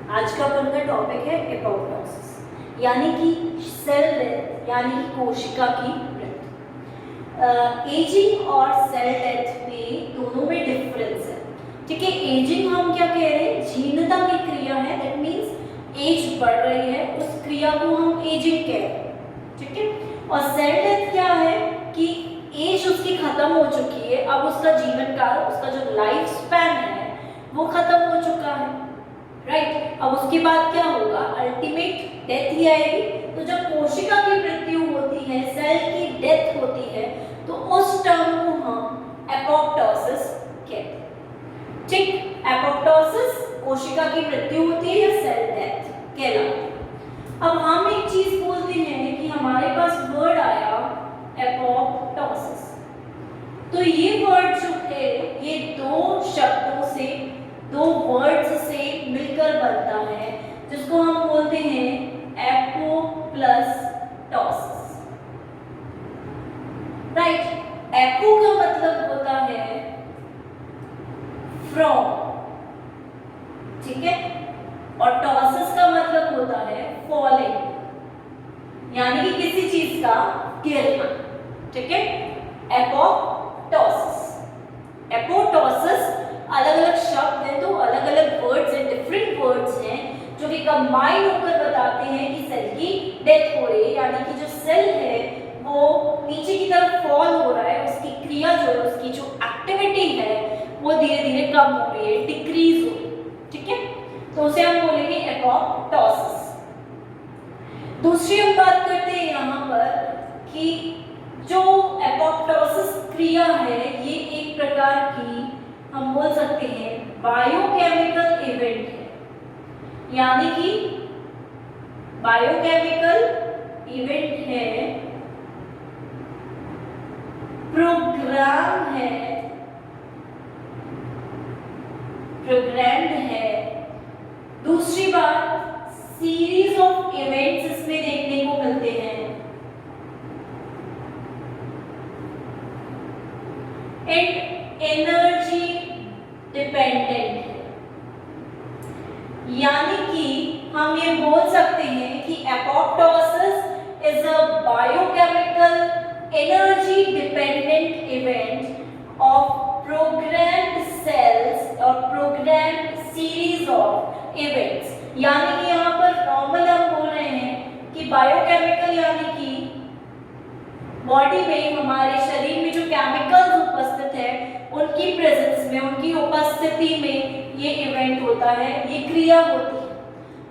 आज का अपन का टॉपिक है एपोप्टोसिस यानी कि सेल डेथ यानी कि कोशिका की मृत्यु। एजिंग और सेल डेथ में दोनों में डिफरेंस है। ठीक है, एजिंग हम क्या कह रहे हैं, जीर्णता की क्रिया है, दैट मींस एज बढ़ रही है, उस क्रिया को हम एजिंग कह रहे हैं। ठीक है, और सेल डेथ क्या है कि एज उसकी खत्म हो चुकी है, अब उसका जीवन काल, उसका जो लाइफ स्पैन है वो खत्म हो चुका है। राइट, अब उसके बाद क्या होगा, अल्टीमेट डेथ ही आएगी। तो जब कोशिका की मृत्यु होती है, सेल की डेथ होती है, तो उस टर्म को हम एपोप्टोसिस कहते हैं। ठीक, एपोप्टोसिस कोशिका की मृत्यु होती है या सेल डेथ कहलाती है। अब हम एक चीज बोलते हैं कि हमारे पास वर्ड आया एपोप्टोसिस, तो ये वर्ड जो है ये दो शब्दों से, दो वर्ड्स से मिलकर बनता है, जिसको हम बोलते हैं apo plus ptosis. Right, apo का मतलब होता है फ्रॉम, ठीक है, और टॉसिस का मतलब होता है फॉलिंग, यानी कि किसी चीज का गिरना। ठीक है, एपोप्टोसिस, एपोप्टोसिस अलग अलग शब्द हैं, तो अलग अलग वर्ड्स हैं, डिफरेंट वर्ड्स हैं जो कि कंबाइन होकर बताते हैं कि सेल की डेथ हो रही है, यानी कि जो सेल है वो नीचे की तरफ फॉल हो रहा है, उसकी क्रिया जो है, उसकी जो एक्टिविटी है वो धीरे धीरे कम हो रही है, डिक्रीज हो रही है। ठीक है, तो उसे हम बोलेंगे एपोप्टोसिस। दूसरी हम बात करते हैं यहाँ पर कि जो एपोप्टोसिस क्रिया है ये एक प्रकार की हम बोल सकते हैं बायोकेमिकल इवेंट है, यानी कि बायोकेमिकल इवेंट है, प्रोग्राम है, प्रोग्राम्ड है। दूसरी बात, सीरीज ऑफ इवेंट्स इसमें देखने को मिलते हैं, एंड एनर्जी डिपेंडेंट है, यानी कि हम ये बोल सकते हैं कि apoptosis is a biochemical energy dependent event of programmed cells और प्रोग्राम्ड सीरीज ऑफ इवेंट्स। यानी कि यहाँ पर नॉर्मल हम बोल रहे हैं कि बायोकेमिकल यानी कि बॉडी में, हमारे शरीर में जो केमिकल्स उपस्थित है उनकी प्रेजेंस में, उनकी उपस्थिति में ये इवेंट होता है, ये क्रिया होती है।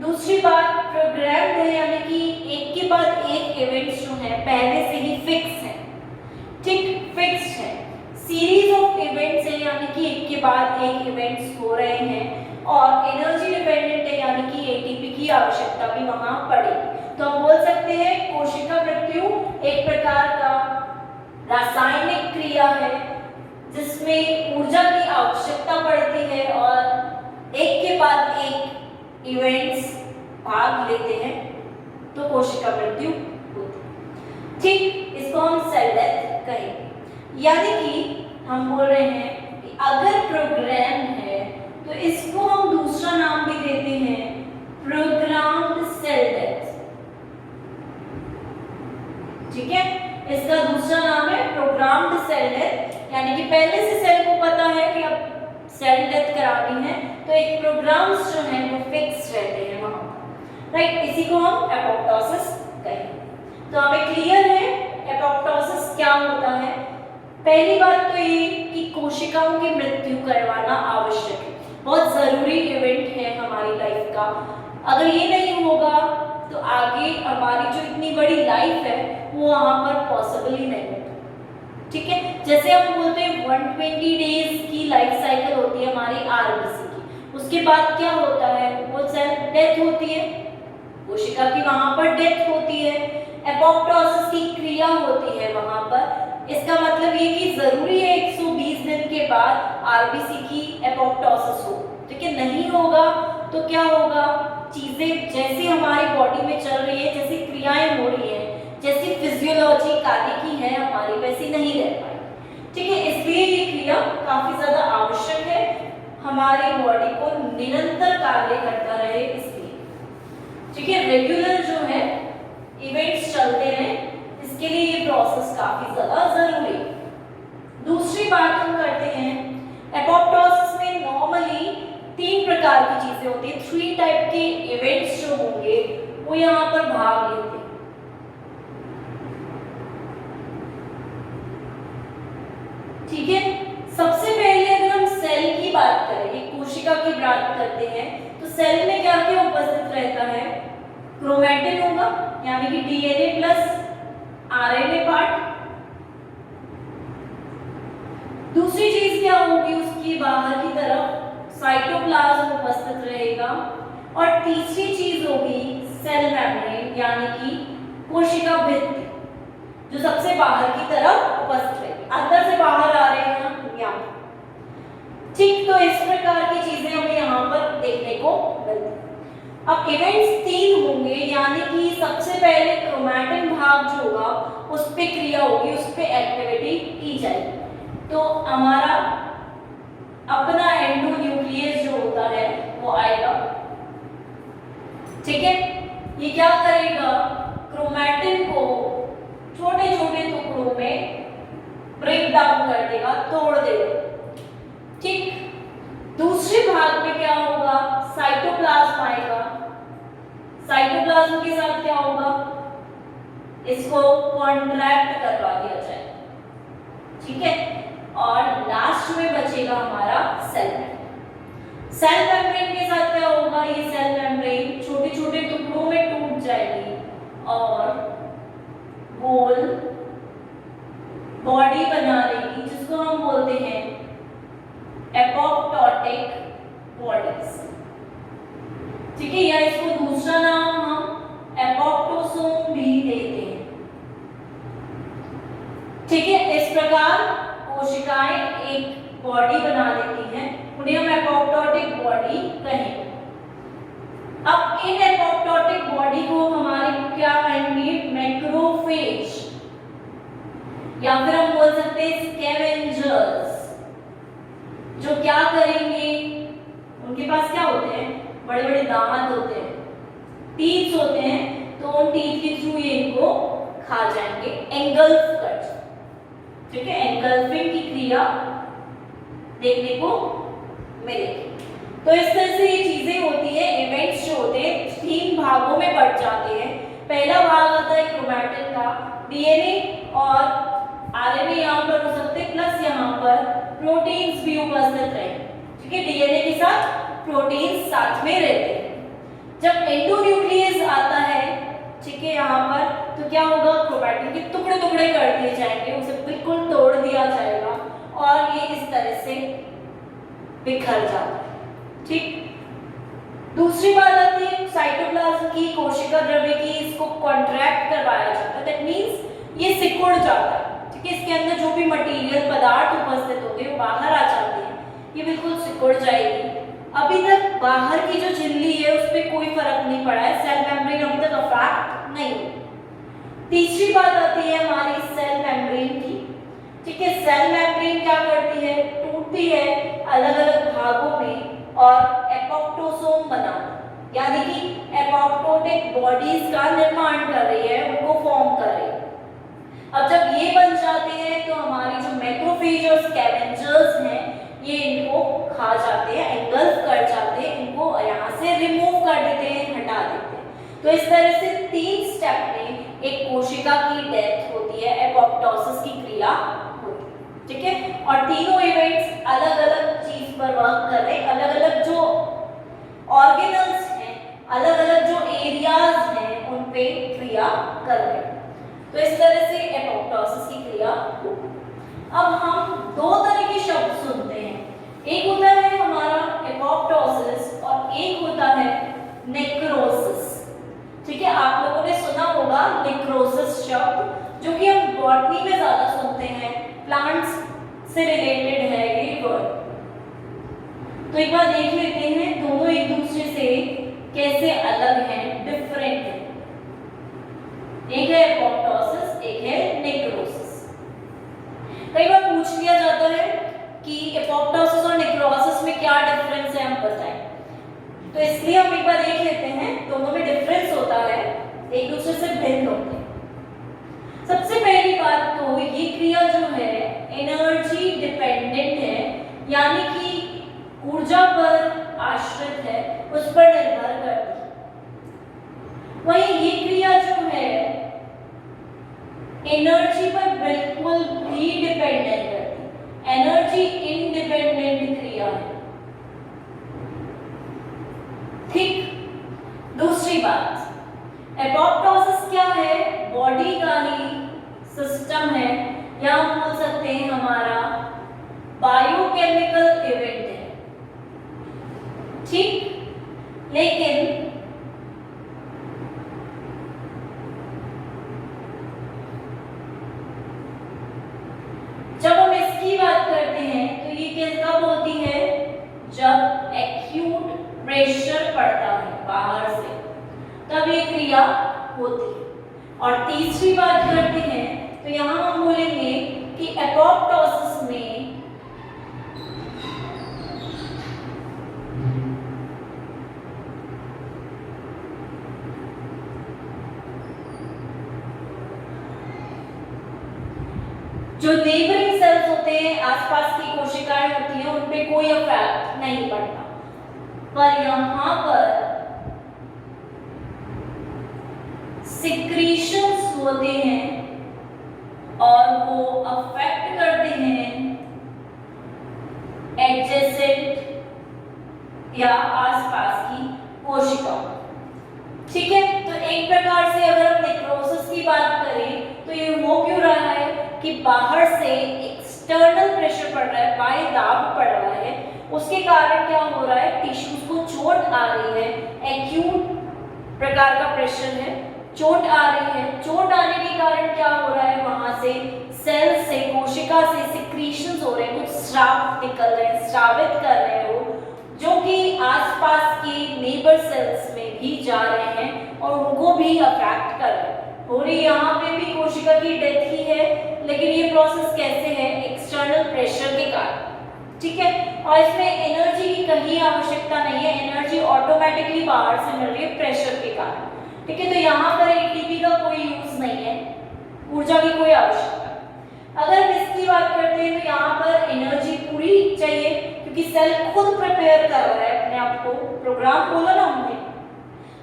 दूसरी बात, प्रोग्राम्ड है, यानी कि एक के बाद एक इवेंट्स जो है पहले से ही फिक्स है। ठीक, फिक्स है। सीरीज ऑफ इवेंट्स है, यानी कि एक के बाद एक इवेंट्स हो रहे हैं, और एनर्जी डिपेंडेंट है, यानी कि एटीपी की आवश्यकता भी वहां पड़ेगी। तो हम बोल सकते हैं कोशिका मृत्यु एक प्रकार का रासायनिक क्रिया है जिसमें ऊर्जा की आवश्यकता पड़ती है और एक के बाद एक इवेंट्स भाग लेते हैं, तो कोशिका मृत्यु होती है। ठीक, इसको हम सेल डेथ कहेंगे। यानी कि हम बोल रहे हैं कि अगर प्रोग्राम है तो इसको हम दूसरा नाम भी देते हैं प्रोग्राम्ड सेल डेथ। ठीक है, इसका दूसरा नाम है प्रोग्राम्ड सेल डेथ, यानी कि पहले से सेल को पता है कि अब सेल डेथ करानी है, तो एक प्रोग्राम्स जो है वो फिक्स रहते हैं वहां। राइट, इसी को हम एपोप्टोसिस कहेंगे। तो हमें क्लियर है एपोप्टोसिस क्या होता है। पहली बात तो ये कि कोशिकाओं की मृत्यु करवाना आवश्यक है, बहुत जरूरी इवेंट है हमारी लाइफ का। अगर ये नहीं होगा तो आगे हमारी जो इतनी बड़ी लाइफ है वो वहां पर पॉसिबल ही नहीं होगा। ठीक है, जैसे हम बोलते हैं 120 डेज की लाइफ साइकिल होती है हमारी आरबीसी की, उसके बाद क्या होता है, वो सेल डेथ होती है, कोशिका की वहां पर डेथ होती है, एपोप्टोसिस की क्रिया होती है वहां पर। इसका मतलब ये कि जरूरी है 120 दिन के बाद आरबीसी की एपोप्टोसिस हो। ठीक है, नहीं होगा तो क्या होगा, चीजें जैसी हमारी बॉडी में चल रही है, जैसी क्रियाएं हो रही है, जैसी फिजियोलॉजी कार्य की है हमारी, वैसी नहीं रह पाएगी। ठीक है, इसलिए ये क्रिया काफी ज्यादा आवश्यक है। हमारी बॉडी को निरंतर कार्य करता रहे इसलिए, ठीक है, रेगुलर जो है इवेंट्स चलते हैं, इसके लिए ये प्रोसेस काफी ज्यादा जरूरी है। दूसरी बात हम करते हैं, एपोप्टोसिस में नॉर्मली 3 प्रकार की चीजें होती है, 3 टाइप के इवेंट्स जो होंगे वो यहाँ पर भाग लेते हैं। ठीक है, सबसे पहले अगर हम सेल की बात करें, एक कोशिका की बात करते हैं, तो सेल में क्या क्या उपस्थित रहता है? क्रोमैटिन होगा, यानी कि डीएनए प्लस आरएनए पार्ट। दूसरी चीज क्या होगी? उसकी बाहर की तरफ साइटोप्लाज्म उपस्थित रहेगा। और तीसरी चीज होगी सेल मेम्ब्रेन, यानी कि कोशिका भित्ति, जो सबसे बाहर की तरफ उपस्थित रहेगी। अंदर से बाहर आ रहे हैं हम यहाँ, ठीक। तो इस प्रकार की चीजें हमें यहाँ पर देखने को मिलती हैं। अब इवेंट्स 3 होंगे, यानी कि सबसे पहले क्रोमैटिन भाग जो होगा उस पे क्रिया होगी, उस पे एक्टिविटी की जाएगी। तो हमारा अपना एंडोन्यूक्लियस जो होता है वो आएगा, ठीक है। ये क्या करेगा? क्रोमैटिन को छोटे छोटे टुकड़ों में ब्रेक डाउन कर देगा, तोड़ देगा, ठीक। दूसरे भाग में क्या होगा? साइटोप्लाज्म आएगा। साइटोप्लाज्म के साथ क्या होगा? इसको कॉन्ट्रैक्ट करवा दिया जाएगा, ठीक है। और लास्ट में बचेगा हमारा सेल मेम्ब्रेन। सेल मेम्ब्रेन के साथ क्या होगा? ये सेल मेम्ब्रेन छोटे छोटे टुकड़ों में टूट जाएगी और गोल बॉडी बना लेगी, जिसको हम बोलते हैं एपोप्टोटिक बॉडीज, ठीक है। या इसको दूसरा नाम हम एपोप्टोसोम भी देते हैं, ठीक है। इस प्रकार कोशिकाएं एक बॉडी बना लेती हैं, उन्हें हम एपोप्टोटिक बॉडी कहेंगे। अब इन एपोप्टोटिक बॉडी को हमारे क्या कहेंगे? मैक्रोफेज, या फिर हम बोल सकते हैं स्कैवेंजर्स। जो क्या करेंगे? उनके पास क्या होते हैं? बड़े बड़े दांत होते हैं, टीथ होते हैं, तो उन टीथ के थ्रू ये इनको खा जाएंगे, एंगल्फ कर, ठीक है। एंगल्फिंग की क्रिया देखने को मिलेगी। तो इस तरह से ये चीजें होती है। इवेंट्स जो होते हैं 3 भागों में बढ़ जाते हैं। पहला भाग आता है क्रोमैटिन का, डीएनए और आरएनए यहाँ पर हो सकते हैं, प्लस यहाँ पर प्रोटीन्स भी उपस्थित रहेंगे, ठीक है। डीएनए के साथ प्रोटीन्स साथ में रहते हैं। जब एंडोन्यूक्लियस आता है, ठीक है, यहाँ पर तो क्या होगा? क्रोमैटिन के टुकड़े टुकड़े कर दिए जाएंगे, उसे बिल्कुल तोड़ दिया जाएगा और ये इस तरह से बिखर जाता है, ठीक। दूसरी बात आती है साइटोप्लाज्म की, कोशिका द्रव्य की, इसको कॉन्ट्रैक्ट करवाया जाता है। दैट मींस ये सिकुड़ जाता है, ठीक है। इसके अंदर जो भी मटेरियल पदार्थ उपस्थित होंगे वो बाहर आ जाते हैं, ये बिल्कुल सिकुड़ जाएगी। अभी तक बाहर की जो झिल्ली है उस पर कोई फर्क नहीं पड़ा है, सेल मेम्ब्रेन अभी तक अफेक्ट नहीं हुई। तीसरी बात आती है हमारी सेल मेम्ब्रेन की, ठीक है। सेल मेम्ब्रेन क्या करती है? टूटती है अलग अलग भागों में और एपोप्टोसोम बनाती, यानी कि एपोप्टोटिक बॉडीज का निर्माण कर रही है, उनको फॉर्म कर रही है। अब जब ये बन जाते हैं तो हमारी जो मैक्रोफेज और स्कैवेंजर्स हैं ये इनको खा जाते हैं, एंगल्फ कर जाते हैं, इनको यहाँ से रिमूव कर देते हैं, हटा देते हैं। तो इस तरह से 3 स्टेप में एक कोशिका की डेथ होती है, एपोप्टोसिस की क्रिया होती है, ठीक है। और तीनों इवेंट्स अलग अलग चीज पर वर्क कर रहे हैं, अलग अलग जो ऑर्गेनल्स हैं, अलग अलग जो एरियाज हैं उन पे क्रिया कर रहे हैं। तो इस तरह से एपोप्टोसिस की क्रिया होती है। अब हम 2 तरह के शब्द सुनते हैं, एक होता है हमारा एपोप्टोसिस और एक होता है नेक्रोसिस, ठीक है। आप लोगों ने सुना होगा नेक्रोसिस शब्द, जो कि हम बॉटनी में ज्यादा सुनते हैं, प्लांट्स से रिलेटेड है ये वर्ड। तो एक बार देख लेते हैं दोनों एक दूसरे से कैसे अलग हैं, डिफरेंट हैं। एक है एपोप्टोसिस, एक है नेक्रोसिस। कई बार पूछ लिया जाता है कि एपोप्टोसिस और नेक्रोसिस में क्या डिफरेंस तो इसलिए हम एक बार देख लेते हैं, दोनों में डिफरेंस होता है, एक दूसरे से भिन्न होते हैं। सबसे पहली बात तो ये क्रिया जो है एनर्जी डिपेंडेंट है, यानी कि ऊर्जा पर आश्रित है, उस पर निर्भर करती है। वहीं ये क्रिया जो है एनर्जी पर बिल्कुल भी डिपेंडेंट करती है, एनर्जी इंडिपेंडेंट क्रिया है। ठीक। दूसरी बात, एपोप्टोसिस क्या है? बॉडी का ही सिस्टम है, या हम बोल सकते हैं हमारा बायोकेमिकल इवेंट है। ठीक। लेकिन जब हम इसकी बात करते हैं तो ये किसका होती है? जब एक्यूट प्रेशर पड़ता है बाहर से, तब ये क्रिया होती है। और तीसरी बात करते हैं तो यहां हम बोलेंगे कि एपोप्टोसिस में जो नेबरिंग सेल्स होते हैं, आसपास की कोशिकाएं होती हैं, उन पे कोई इफेक्ट नहीं पड़ता, पर यहां पर सिक्रीशंस होते हैं और वो अफेक्ट करते हैं एडजेसेंट या आसपास की कोशिकाओं। ठीक है, तो एक प्रकार से अगर हम नेक्रोसिस की बात करें तो ये हो क्यों रहा है कि बाहर से एक्सटर्नल प्रेशर पड़ रहा है, बाह्य दाब पड़ रहा है, उसके कारण क्या हो रहा है? टिश्यूज को चोट आ रही है, एक्यूट प्रकार का प्रेशर है, चोट आ रही है। चोट आने के कारण क्या हो रहा है? वहां से सेल से, कोशिका से सिक्रीशंस हो रहे हैं, कुछ स्राव निकल रहे हैं, स्रावित कर रहे हैं वो, जो कि आसपास के नेबर सेल्स में भी जा रहे हैं और उनको भी अफेक्ट कर रहे हैं। और यहाँ पे भी कोशिका की डेथ ही है, लेकिन ये प्रोसेस कैसे है? एक्सटर्नल प्रेशर के कारण। ठीक है, और इसमें एनर्जी की कहीं आवश्यकता नहीं है, एनर्जी ऑटोमेटिकली बाहर से मिल रही है प्रेशर के कारण। ठीक है, तो यहाँ पर एटीपी का कोई यूज नहीं है, ऊर्जा की कोई आवश्यकता। अगर हम इसकी बात करते हैं तो यहाँ पर एनर्जी पूरी चाहिए, क्योंकि सेल खुद प्रिपेयर कर रहा है अपने आप को, प्रोग्राम बोला ना हमने,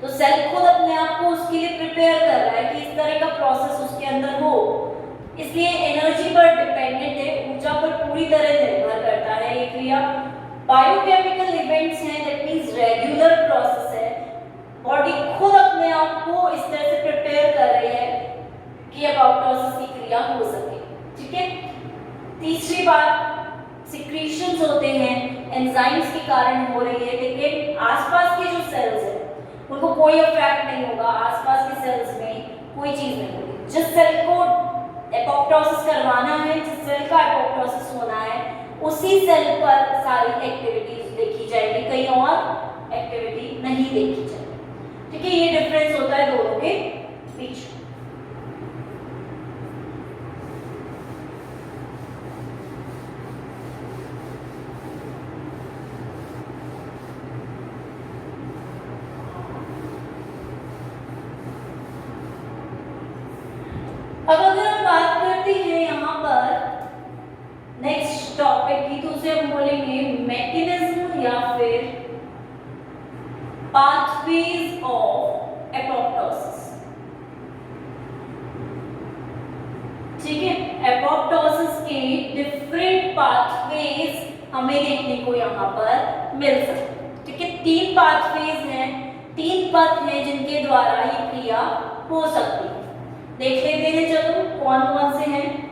तो सेल खुद अपने आप को उसके लिए प्रिपेयर कर रहा है कि इस तरह का प्रोसेस उसके अंदर हो, इसलिए एनर्जी पर डिपेंडेंट है, ऊर्जा पर पूरी तरह निर्भर करता है ये क्रिया। बायोकेमिकल इवेंट्स हैं, दैट मींस रेगुलर प्रोसेस है, बॉडी खुद अपने आप को इस तरह से प्रिपेयर कर रही है कि एपोप्टोसिस की क्रिया हो सके। ठीक है, तीसरी बात, सिक्रीशंस होते हैं, एंजाइम्स के कारण हो रही है, लेकिन आसपास के जो सेल्स हैं उनको कोई इफेक्ट नहीं होगा, आसपास के सेल्स में कोई चीज नहीं होगी। जिस सेल को एपोप्टोसिस करवाना है, जिस सेल का एपोप्टोसिस होना है, उसी सेल पर सारी एक्टिविटीज देखी जाएगी, कहीं और एक्टिविटी नहीं देखी जाएगी। ठीक है, ये डिफरेंस होता है दोनों के बीच। अब अगर हम बात करते हैं यहाँ पर नेक्स्ट टॉपिक की, तो उसे हम बोलेंगे मैकेनिज्म या फिर पाथवेज ऑफ एपोप्टोसिस। ठीक है, एपोप्टोसिस के डिफरेंट पाथवेज हमें देखने को यहाँ पर मिल सकते हैं। ठीक है, 3 पाथवेज हैं, 3 पथ हैं जिनके द्वारा ये क्रिया हो सकती है। देख लेते हैं, चलो कौन कौन से हैं।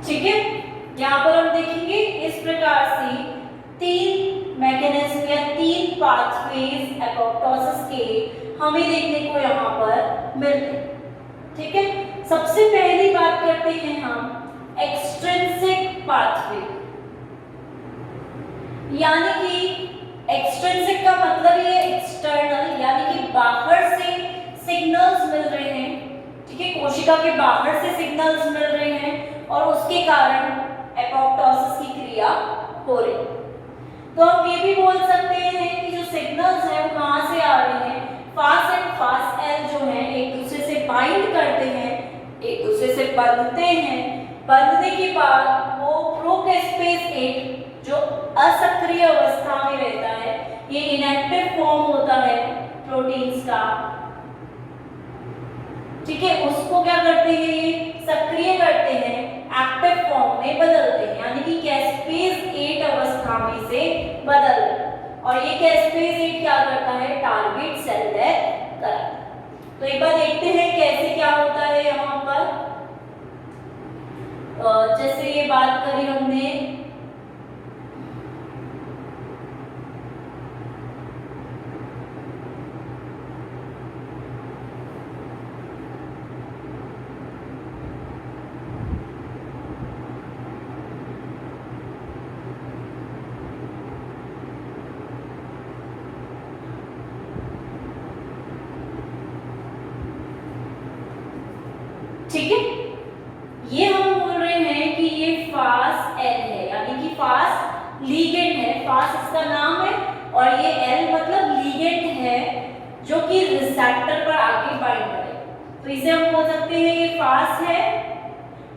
ठीक है, यहाँ पर हम देखेंगे इस प्रकार से 3 मैकेनिज्म या 3 पाथवेज एपोप्टोसिस के हमें देखने को यहाँ पर मिलते हैं। ठीक है, सबसे पहली बात करते हैं हम एक्सट्रिंसिक पाथवे, यानी कि एक्सट्रिंसिक का मतलब ये एक्सटर्नल, यानी कि बाहर से सिग्नल्स मिल रहे हैं। ठीक है, कोशिका के बाहर से सिग्नल्स मिल रहे हैं और उसके कारण एपोप्टोसिस की क्रिया हो रही है। तो हम ये भी बोल सकते हैं कि जो सिग्नल्स हैं वो कहाँ से आ रहे हैं, फास एंड फास एल जो है एक दूसरे से बाइंड करते हैं, एक दूसरे से बंधते हैं, बंधने के बाद वो प्रोकेस्पेस एक जो असक्रिय अवस्था में रहता है, ये इनएक्टिव फॉर्म होता है प्रोटीन्स का। ठीक है, उसको क्या करते हैं, ये सक्रिय करते हैं, एक्टिव फॉर्म में बदलते हैं, यानी कि कैस्पेज 8 अवस्था में से बदल। और ये कैस्पेज 8 क्या करता है, टारगेट सेल डेथ करता है। तो एक बार देखते हैं कैसे क्या होता है यहाँ पर। जैसे ये बात करी हमने ठीक है, ये हम बोल रहे हैं कि ये फास एल है, यानी कि फास लीगेंड है, फास इसका नाम है और ये एल मतलब लीगेंड है जो कि रिसेप्टर पर आके बाइंड करे। तो इसे हम बोल सकते हैं ये फास है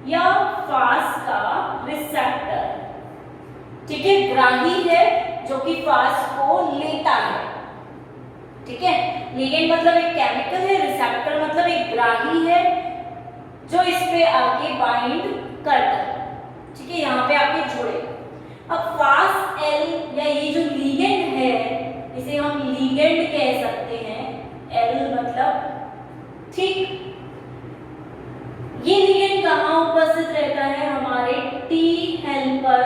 या फास का रिसेप्टर। ठीक है, ग्राही है जो कि फास को लेता है। ठीक है, लीगेंड मतलब एक केमिकल है, रिसेप्टर मतलब एक ग्राही है जो इस पे आके बाइंड करता है। ठीक है, यहाँ पे आके जुड़े। अब फास एल या ये जो लीगेंड है इसे हम लीगेंड कह सकते हैं, एल मतलब ठीक। ये लीगेंड कहाँ उपस्थित रहता है, हमारे टी हेल्पर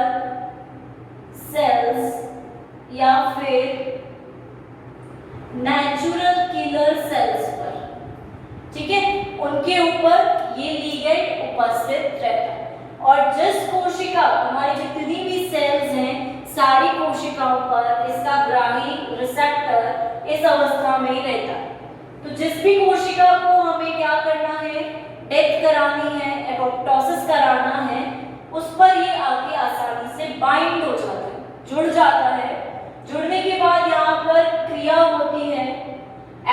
सेल्स या फिर नेचुरल किलर सेल्स पर। ठीक है, उनके ऊपर ये लीगेंड उपस्थित रहता है। और जिस कोशिका, हमारी जितनी भी सेल्स हैं सारी कोशिकाओं पर इसका ग्राही रिसेप्टर इस अवस्था में ही रहता है। तो जिस भी कोशिका को हमें क्या करना है, डेथ करानी है, एपोप्टोसिस कराना है, उस पर ये आके आसानी से बाइंड हो जाता है, जुड़ जाता है। जुड़ने के बाद यहाँ पर क्रिया होती है,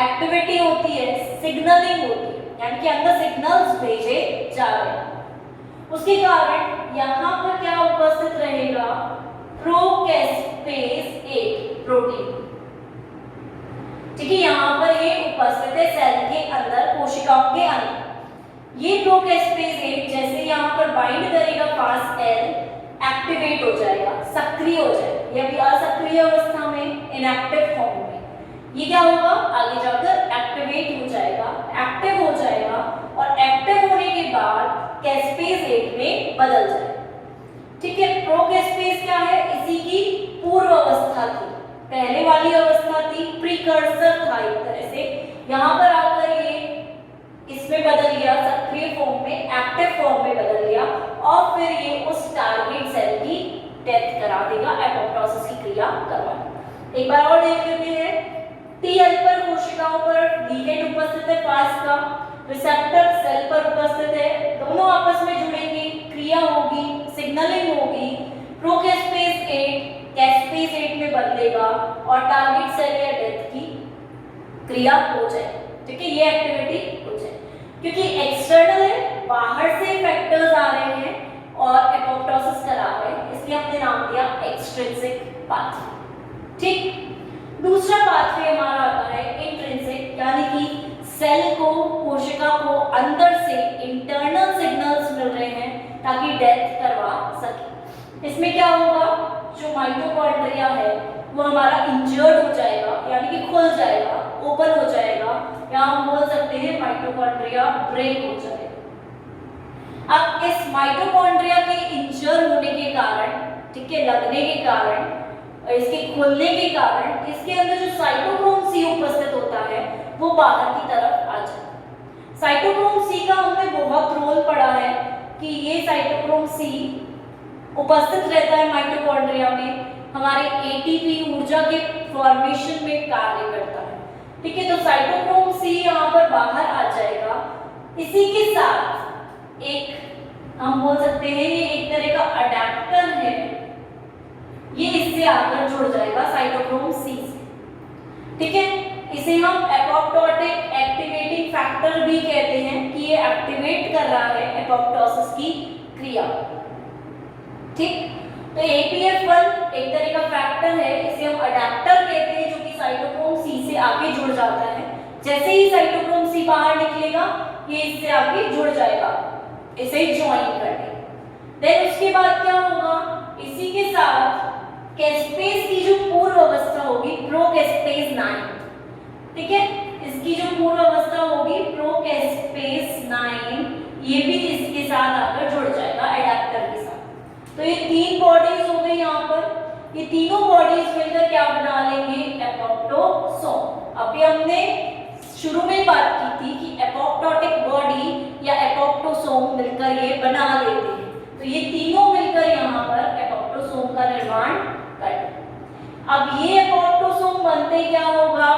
एक्टिविटी होती है, सिग्नलिंग होती है, यानी कि अंदर सिग्नल्स भेजे जा रहे हैं। उसके कारण यहाँ पर क्या उपस्थित रहेगा, प्रोकेस्पेस 8 प्रोटीन। ठीक है, यहाँ पर ये उपस्थित है सेल के अंदर, कोशिकाओं के अंदर। ये प्रोकेस्पेस 8 जैसे यहाँ पर बाइंड करेगा फास एल, एक्टिवेट हो जाएगा, सक्रिय हो जाएगा। ये अभी असक्रिय अवस्था में, इनएक्टिव फॉर्म में, ये क्या होगा, आगे जाकर एक्टिवेट हो जाएगा, एक्टिव हो जाएगा और एक्टिव होने के बाद कैस्पेज 8 में बदल जाएगा। ठीक है, प्रोकेस्पेस क्या है, इसी की पूर्व अवस्था थी, पहले वाली अवस्था थी, प्रीकर्सर था एक तरह से। यहाँ पर आकर ये इसमें बदल गया, सक्रिय फॉर्म में, एक्टिव फॉर्म में बदल गया और फिर ये उस टारगेट सेल की डेथ करा देगा, एपोप्टोसिस की क्रिया करवा। एक बार और देख लेते हैं। टी हेल्पर कोशिकाओं पर लीगेंड उपस्थित है फास का, रिसेप्टर सेल पर उपस्थित है, दोनों आपस में जुड़ेंगे, क्रिया होगी, सिग्नलिंग होगी, प्रोकेस्पेस 8 कैस्पेस 8 में बदलेगा और टारगेट सेल या डेथ की क्रिया हो जाए। ठीक है, ये एक्टिविटी हो जाए, क्योंकि एक्सटर्नल है, बाहर से फैक्टर्स आ रहे हैं और एपोप्टोसिस करा रहे हैं, इसलिए हमने नाम दिया एक्सट्रिंसिक पाथवे। ठीक, दूसरा पाथवे हमारा आता है इंट्रिंसिक, यानी कि सेल को, कोशिका को अंदर से इंटरनल सिग्नल्स मिल रहे हैं ताकि डेथ करवा सके। इसमें क्या होगा, जो माइटोकॉन्ड्रिया है वो हमारा इंजर्ड हो जाएगा, यानी कि खुल जाएगा, ओपन हो जाएगा, या हम बोल सकते हैं माइटोकॉन्ड्रिया ब्रेक हो जाएगा। अब इस माइटोकॉन्ड्रिया के इंजर होने के कारण, ठीक है, लगने के कारण, इसके खुलने के कारण इसके अंदर जो साइटोक्रोम सी उपस्थित होता है वो बाहर की तरफ आ जाता है। साइटोक्रोम सी का हमने बहुत रोल पढ़ा है कि ये साइटोक्रोम सी उपस्थित रहता है माइटोकॉन्ड्रिया में, हमारे एटीपी ऊर्जा के फॉर्मेशन में कार्य करता है, ठीक है। तो साइटोक्रोम सी यहाँ पर बाहर आ जाएगा। इसी के साथ एक हम बोल सकते हैं ये एक तरह का अडेप्टर है, ये इससे आकर जुड़ जाएगा साइटोक्रोम सी से, ठीक है। इसे हम एपोप्टोटिक एक्टिवेटिंग फैक्टर भी कहते हैं कि ये एक्टिवेट कर रहा है एपोप्टोसिस की क्रिया, ठीक। तो APF1 एक तरह का फैक्टर है, इसे हम अडेप्टर कहते हैं, जो कि साइटोक्रोम सी से आके जुड़ जाता है। जैसे ही साइटोक्रोम सी बाहर निकलेगा ये इससे आके जुड़ जाएगा, इसे ज्वाइन करके। देन उसके बाद क्या होगा, इसी के साथ कैस्पेज की जो पूर्व अवस्था होगी प्रोकैस्पेज 9, ठीक है, इसकी जो पूर्व अवस्था होगी प्रोकैस्पेज 9, ये भी इसके साथ आकर जुड़ जाएगा एडेप्टर के साथ। तो ये तीन बॉडीज हो गई यहाँ पर, ये तीनों बॉडीज मिलकर क्या बना लेंगे, एपोप्टोसोम। अभी हमने शुरू में बात की थी कि एपोप्टोटिक बॉडी या एपोप्टोसोम मिलकर ये बना लेते हैं, तो ये तीनों मिलकर यहाँ पर एपोप्टोसोम का निर्माण करते हैं। अब ये एपोप्टोसोम बनते क्या होगा,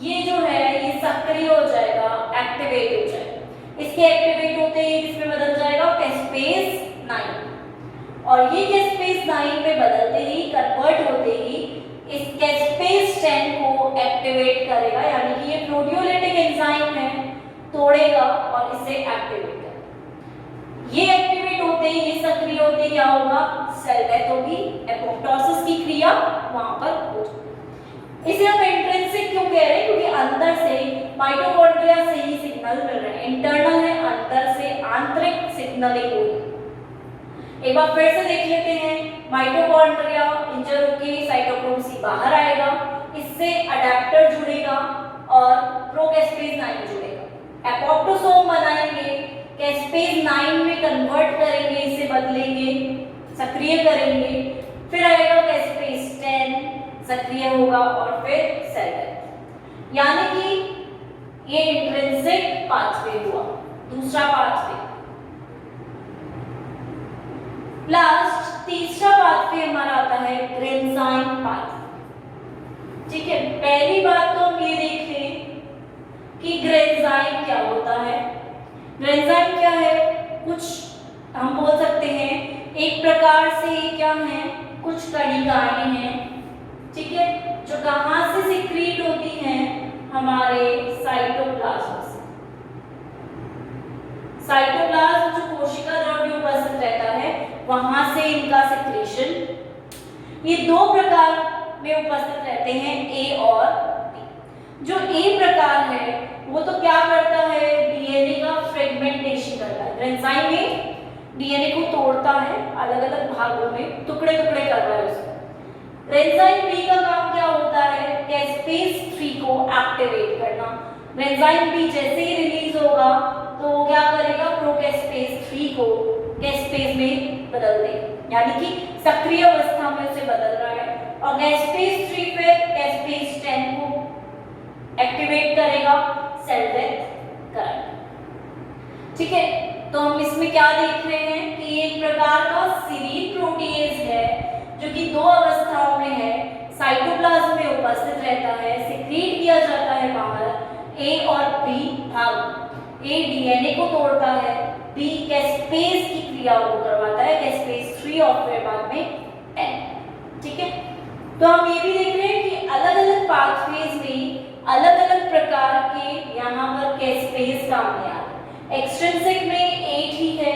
ये जो है ये सक्रिय हो जाएगा, एक्टिवेट हो जाएगा। इसके एक्टिवेट होते ही किसमें बदल जाएगा, कैस्पेज 9, और ये कैस्पेज 9 में बदलते ही, कन्वर्ट होते ही इस कैस्पेज 10 को एक्टिवेट करेगा, यानी कि ये प्रोटियोलिटिक एंजाइम है, तोड़ेगा और इसे एक्टिवेट करेगा। ये एक्टिवेट होते ही, ये सक्रिय होते ही क्या होगा, सेल डेथ होगी, एपोप्टोसिस की क्रिया वहां पर हो जाएगी। इसे हम इंट्रिंसिक क्यों कह रहे हैं, क्योंकि अंदर से माइटोकॉन्ड्रिया से ही सिग्नल मिल रहे हैं, इंटरनल है, अंदर से आंतरिक सिग्नलिंग हो रही है। एक बार फिर से देख लेते हैं, माइटोकॉन्ड्रिया इंजर होके साइटोक्रोम सी बाहर आएगा, इससे अडेप्टर जुड़ेगा और प्रोकैस्पेज 9 जुड़ेगा, एपोप्टोसोम बनाएंगे, कैस्पेज 9 में कन्वर्ट करेंगे, इसे बदलेंगे, सक्रिय करेंगे, फिर आएगा कैस्पेज 10, सक्रिय होगा और फिर सेल डेथ। यानी कि ये इंट्रिंसिक पाथवे हुआ, दूसरा पाथवे। लास्ट तीसरा पाथवे हमारा आता है ग्रेन्जाइम पाथवे, ठीक है। पहली बात तो हम ये देख लें कि ग्रेन्जाइम क्या होता है। ग्रेन्जाइम क्या है, कुछ हम बोल सकते हैं एक प्रकार से क्या है, कुछ कणिकाएं हैं, ठीक है, जो कहां से सिक्रीट होती हैं, हमारे साइटोप्लाज्म से। साइटोप्लाज्म जो कोशिका द्रव्य उपस्थित रहता है वहां से इनका सिक्रीशन, ये दो प्रकार में उपस्थित रहते हैं, ए और बी। जो ए प्रकार है वो तो क्या करता है, डीएनए का फ्रेगमेंटेशन करता है, ग्रेन्जाइम में डीएनए को तोड़ता है, अलग अलग भागों में टुकड़े टुकड़े कर रहा है उसको। ग्रेन्जाइम बी का काम क्या होता है, कैस्पेज 3 को एक्टिवेट करना। ग्रेन्जाइम बी जैसे ही रिलीज होगा तो वो क्या करेगा, प्रोकैस्पेज 3 को कैस्पेज में बदल देगा, यानी कि सक्रिय अवस्था में उसे बदल रहा है, और कैस्पेज 3 पे कैस्पेज 10 को एक्टिवेट करेगा, सेल डेथ करेगा, ठीक है। तो हम इसमें क्या देख रहे हैं कि एक प्रकार का सीरीन प्रोटीएज है जो कि दो अवस्थाओं में है, साइटोप्लाज्म में उपस्थित रहता है, सिक्रीट किया जाता है बाहर, ए और बी भाग। ए डीएनए को तोड़ता है, बी कैस्पेज की क्रिया को करवाता है, कैस्पेज 3 और फिर बाद में 10, ठीक है। तो हम ये भी देख रहे हैं कि अलग अलग पाथवेज में अलग अलग प्रकार के यहाँ पर कैस्पेज सामने आ रहे हैं। एक्सट्रिंसिक में 8 ही है,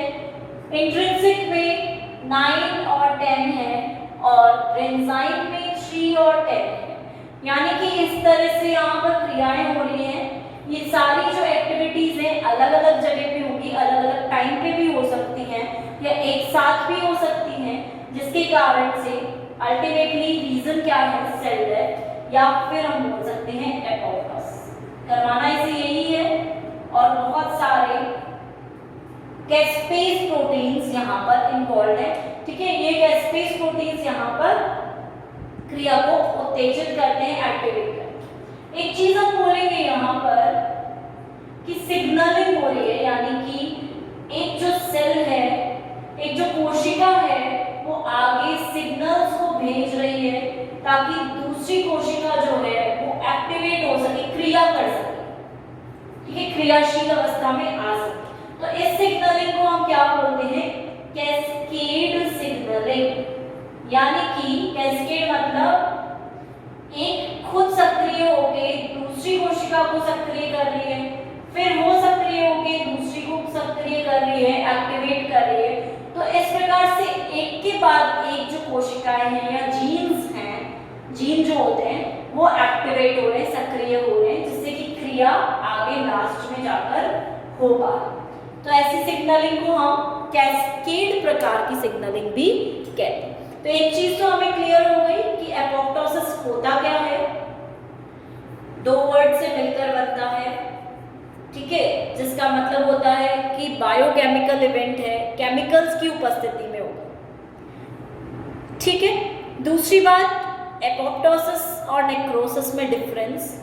इंट्रिंसिक में 9 और 10 है, और ग्रेन्जाइम में 3 और 10 है। यानी कि इस तरह से यहाँ पर क्रियाएं हो रही हैं। ये सारी जो एक्टिविटीज हैं अलग अलग जगह पे होगी, अलग अलग टाइम पे भी हो सकती हैं या एक साथ भी हो सकती हैं, जिसके कारण से अल्टीमेटली रीजन क्या है, सेल डेथ, या फिर हम बोल सकते हैं एपोप्टोसिस। करवाना इसे यही है, और बहुत सारे कैस्पेज प्रोटीन्स यहाँ पर इन्वॉल्व है, ठीक है। ये कैस्पेज प्रोटीन्स यहाँ पर क्रिया को उत्तेजित करते हैं, एक्टिवेट करते हैं। एक चीज हम बोलेंगे यहाँ पर कि सिग्नलिंग हो रही है, यानी कि एक जो सेल है, एक जो कोशिका है, वो आगे सिग्नल्स को भेज रही है ताकि दूसरी कोशिका जो है वो एक्टिवेट हो सके, क्रिया कर सके, ठीक है, क्रियाशील अवस्था में आ सके। तो इस सिग्नलिंग को हम क्या बोलते हैं? Cascade signalling. यानी कि कैस्केड मतलब एक खुद सक्रिय होके दूसरी कोशिका को सक्रिय कर रही है, फिर वो सक्रिय होके दूसरी को सक्रिय कर रही है, एक्टिवेट कर रही है। तो इस प्रकार से एक के बाद एक जो कोशिकाएं हैं या जीन्स हैं, जीन जो होते हैं वो एक्टिवेट हो रहे हैं, सक्रिय हो रहे हैं, जिससे कि क्रिया आगे लास्ट में जाकर हो पाए। तो ऐसी सिग्नलिंग को हम कैस्केड प्रकार की सिग्नलिंग भी कहते हैं। तो एक चीज तो हमें क्लियर हो गई कि एपोप्टोसिस होता क्या है, दो वर्ड से मिलकर बनता है, ठीक है, जिसका मतलब होता है कि बायोकेमिकल इवेंट है, केमिकल्स की उपस्थिति में होगा, ठीक है। दूसरी बात, एपोप्टोसिस और नेक्रोसिस में डिफरेंस।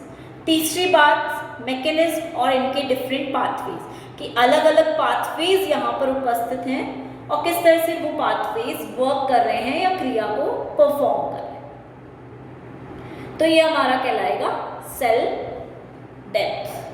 तीसरी बात, मैकेनिज्म और इनके डिफरेंट पाथवेज, कि अलग अलग पाथवेज यहाँ पर उपस्थित हैं और किस तरह से वो पाथवेज वर्क कर रहे हैं या क्रिया को परफॉर्म कर रहे हैं। तो ये हमारा कहलाएगा सेल डेथ।